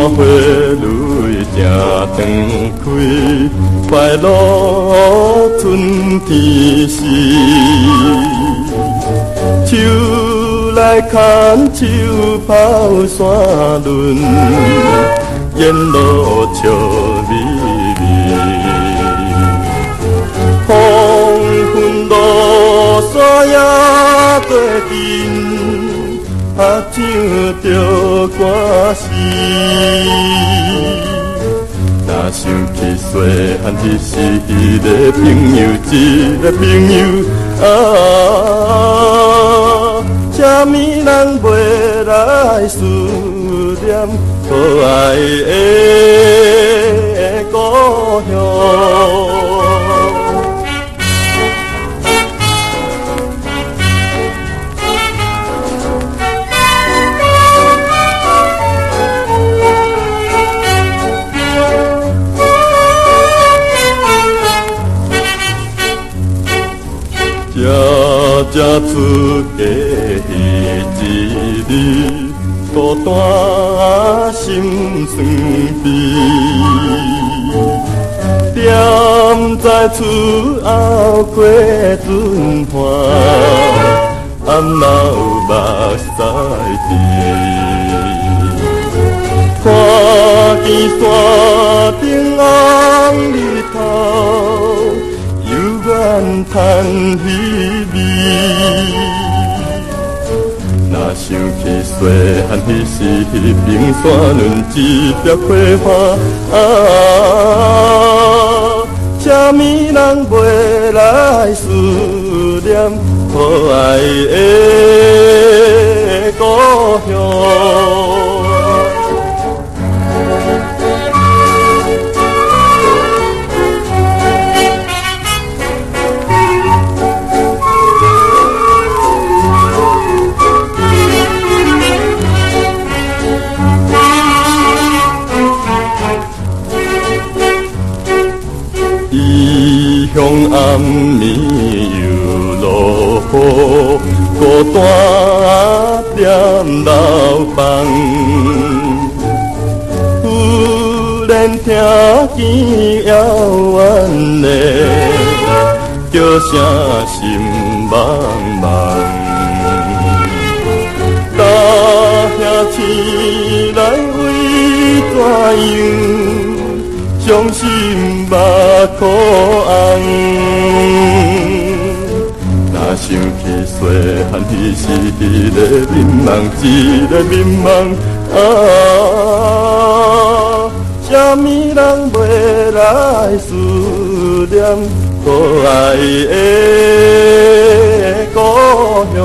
花蕊正长开，快乐春天时。手来牵手跑山轮，沿路笑眯眯。黄昏落山也过阵，合唱着歌词。若想起细汉彼时迄个朋友，一个朋友啊，啥物人袂来思念可爱的故乡。这出家彼一日，孤单心酸悲。踮在厝后过阵花，暗流目屎滴。看见山顶红日头，犹原叹息味。若想起细汉彼时，彼边山峦一条花花啊，啥物人袂来思念可爱的故乡。异乡暗暝又落雨，孤单踮楼房。忽然听见遥远的叫声，心茫茫。大兄醒来为怎样？伤心目眶红，若想起细汉彼时迄个迷茫，一个迷茫啊，啥物人袂来思念可爱的故乡。